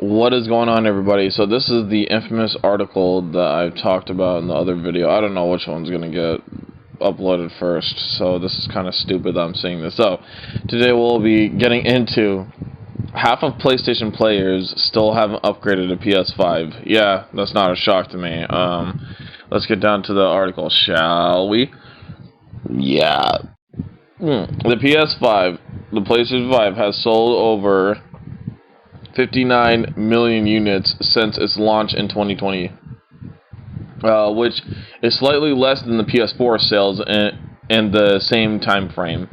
What is going on, everybody? So this is the infamous article that I've talked about in the other video. I don't know which one's going to get uploaded first, so this is kind of stupid that I'm seeing this. So today we'll be getting into half of PlayStation players still haven't upgraded to PS5. Yeah, that's not a shock to me. Let's get down to the article, shall we? Yeah. The PS5, the PlayStation 5 has sold over 59 million units since its launch in 2020, which is slightly less than the PS4 sales in the same time frame.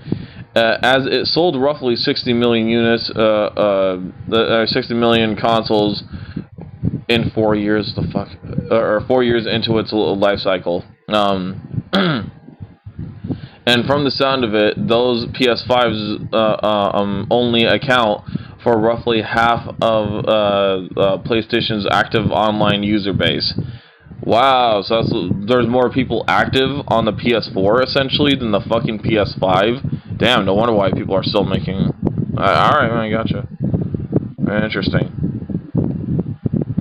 As it sold roughly 60 million units, 60 million consoles in 4 years. Or 4 years into its life cycle. And from the sound of it, those PS5s only account for roughly half of PlayStation's active online user base. Wow, so there's more people active on the PS4 essentially than the fucking PS5. Damn, no wonder why people are still making. Alright, I gotcha. Interesting.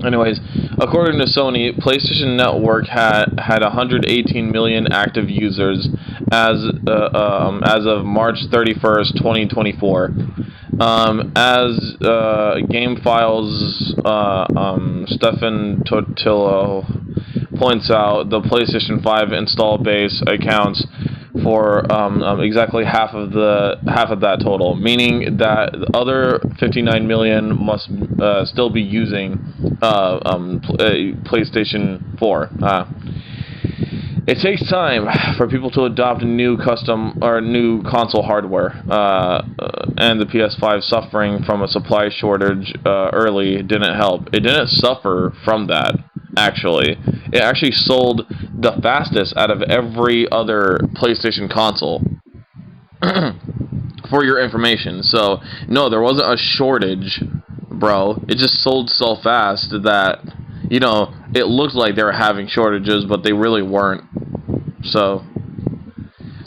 Anyways, according to Sony, PlayStation Network had 118 million active users as of March 31st, 2024. As Game Files Stefan Tortillo points out, the PlayStation 5 install base accounts for exactly half of that total, meaning that the other 59 million must still be using PlayStation 4. It takes time for people to adopt new console hardware, and the PS5 suffering from a supply shortage early didn't help. It didn't suffer from that, actually. It actually sold the fastest out of every other PlayStation console, for your information. So, no, there wasn't a shortage, bro. It just sold so fast that, it looked like they were having shortages, but they really weren't. So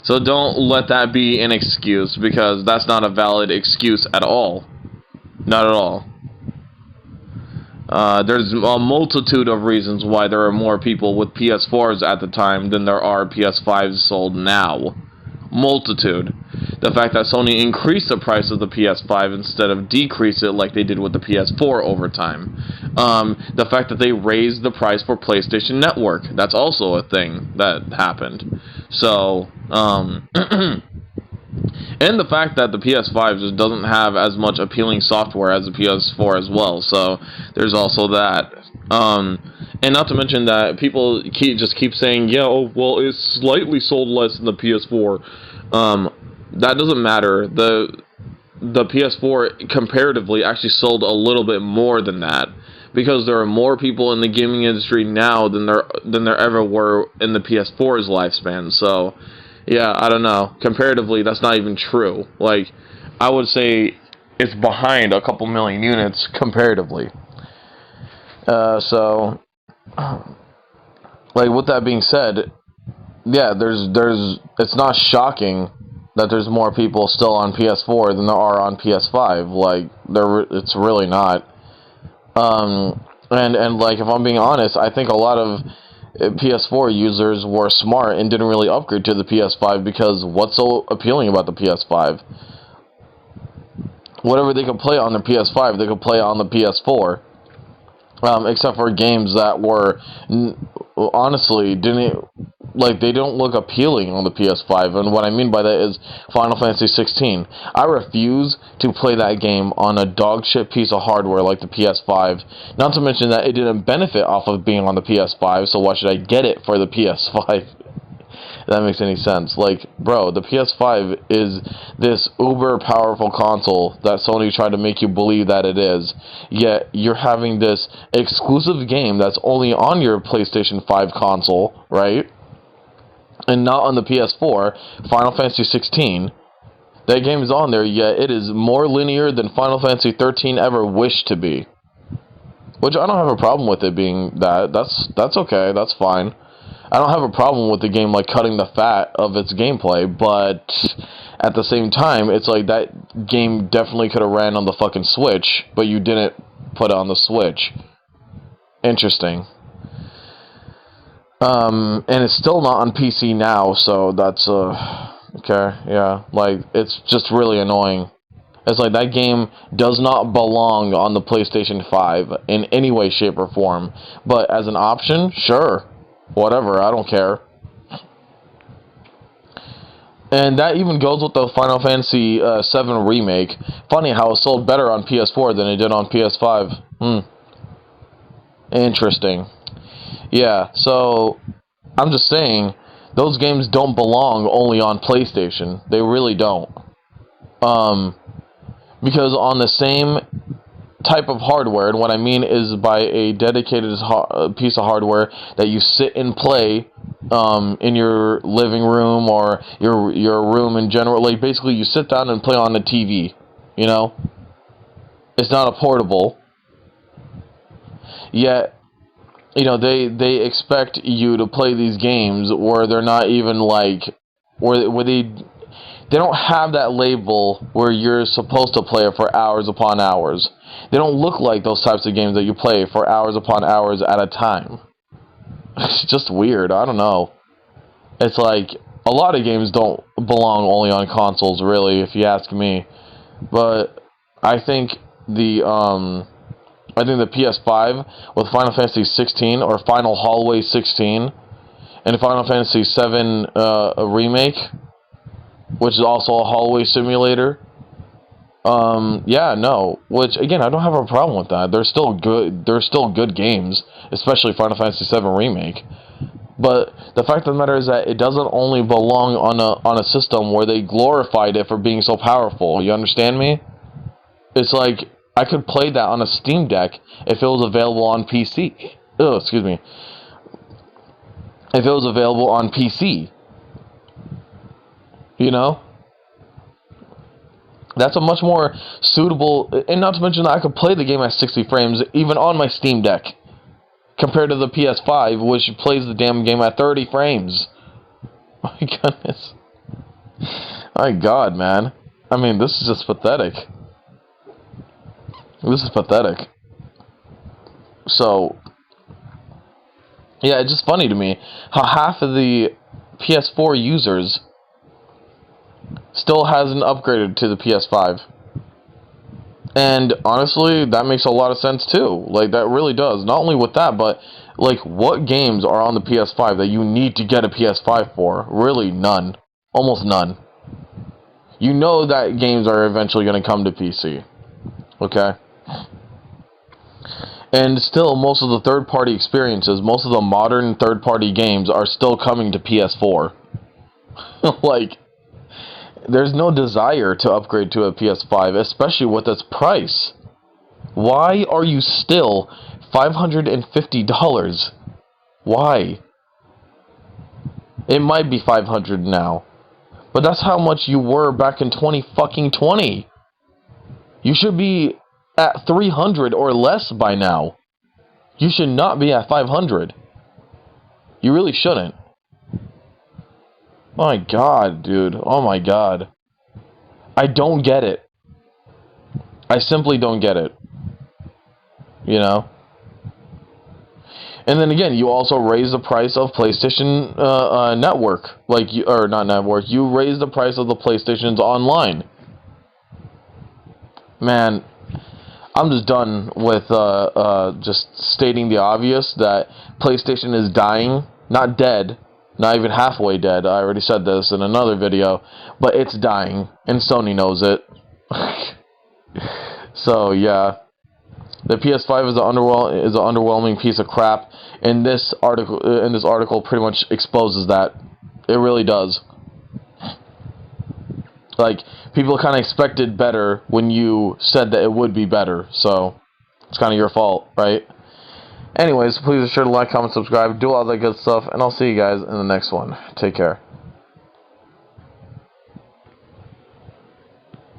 don't let that be an excuse, because that's not a valid excuse at all. Not at all. There's a multitude of reasons why there are more people with PS4s at the time than there are PS5s sold now. Multitude. The fact that Sony increased the price of the PS5 instead of decrease it like they did with the PS4 over time. The fact that they raised the price for PlayStation Network. That's also a thing that happened. So, and the fact that the PS5 just doesn't have as much appealing software as the PS4 as well. So, there's also that. And not to mention that people keep saying, yeah, oh, well, it's slightly sold less than the PS4. That doesn't matter. The PS4 comparatively actually sold a little bit more than that, because there are more people in the gaming industry now than there ever were in the PS4's lifespan. So, yeah, I don't know. Comparatively, that's not even true. Like, I would say it's behind a couple million units comparatively. So, like, with that being said, yeah, it's not shocking that there's more people still on PS4 than there are on PS5. Like, it's really not. And like, if I'm being honest, I think a lot of PS4 users were smart and didn't really upgrade to the PS5, because what's so appealing about the PS5? Whatever they could play on the PS5, they could play on the PS4. Except for games that were, honestly, they don't look appealing on the PS5, and what I mean by that is Final Fantasy 16. I refuse to play that game on a dog shit piece of hardware like the PS5, not to mention that it didn't benefit off of being on the PS5, so why should I get it for the PS5? If that makes any sense. Like, bro, the PS5 is this uber powerful console that Sony tried to make you believe that it is, yet you're having this exclusive game that's only on your PlayStation 5 console, right? And not on the PS4, Final Fantasy 16. That game is on there, yet it is more linear than Final Fantasy 13 ever wished to be. Which I don't have a problem with it being that. That's okay, that's fine. I don't have a problem with the game, like, cutting the fat of its gameplay, but at the same time, it's like that game definitely could have ran on the fucking Switch, but you didn't put it on the Switch. Interesting. And it's still not on PC now, so that's, okay, yeah, like, it's just really annoying. It's like that game does not belong on the PlayStation 5 in any way, shape, or form. But as an option, sure. Whatever, I don't care. And that even goes with the Final Fantasy VII Remake. Funny how it sold better on PS4 than it did on PS5. Interesting. Yeah, so I'm just saying, those games don't belong only on PlayStation. They really don't. Because on the same type of hardware, and what I mean is by a dedicated piece of hardware that you sit and play in your living room or your room in general. Like, basically, you sit down and play on the TV, you know? It's not a portable. Yet, you know, they expect you to play these games where they're not even, like, where they don't have that label where you're supposed to play it for hours upon hours. They don't look like those types of games that you play for hours upon hours at a time. It's just weird. I don't know. It's like, a lot of games don't belong only on consoles, really, if you ask me. But I think the PS5 with Final Fantasy 16 or Final Hallway 16 and Final Fantasy 7 Remake, which is also a hallway simulator. Yeah, no. Which, again, I don't have a problem with that. They're still good. They're still good games, especially Final Fantasy 7 Remake. But the fact of the matter is that it doesn't only belong on a system where they glorified it for being so powerful. You understand me? It's like, I could play that on a Steam Deck if it was available on PC. Oh, excuse me. If it was available on PC. You know? That's a much more suitable, and not to mention that I could play the game at 60 frames even on my Steam Deck, compared to the PS5, which plays the damn game at 30 frames. My goodness. My God, man. I mean, this is just pathetic. This is pathetic. So, yeah, it's just funny to me how half of the PS4 users still hasn't upgraded to the PS5. And honestly, that makes a lot of sense too. Like, that really does. Not only with that, but like, what games are on the PS5 that you need to get a PS5 for? Really, none. Almost none. You know that games are eventually going to come to PC. Okay? And still, most of the third-party experiences, most of the modern third-party games are still coming to PS4. Like, there's no desire to upgrade to a PS5, especially with its price. Why are you still $550? Why? It might be $500 now, but that's how much you were back in 2020. You should be at $300 or less by now. You should not be at $500. You really shouldn't. My God, dude. Oh my God. I don't get it. I simply don't get it. You know? And then again, you also raise the price of PlayStation Network. Or not Network. You raise the price of the PlayStation's online. Man, I'm just done with just stating the obvious that PlayStation is dying. Not dead. Not even halfway dead. I already said this in another video. But it's dying. And Sony knows it. So, yeah. The PS5 is an underwhelming piece of crap. And this article pretty much exposes that. It really does. Like, people kind of expected better when you said that it would be better. So, it's kind of your fault, right? Anyways, please be sure to like, comment, subscribe, do all that good stuff, and I'll see you guys in the next one. Take care.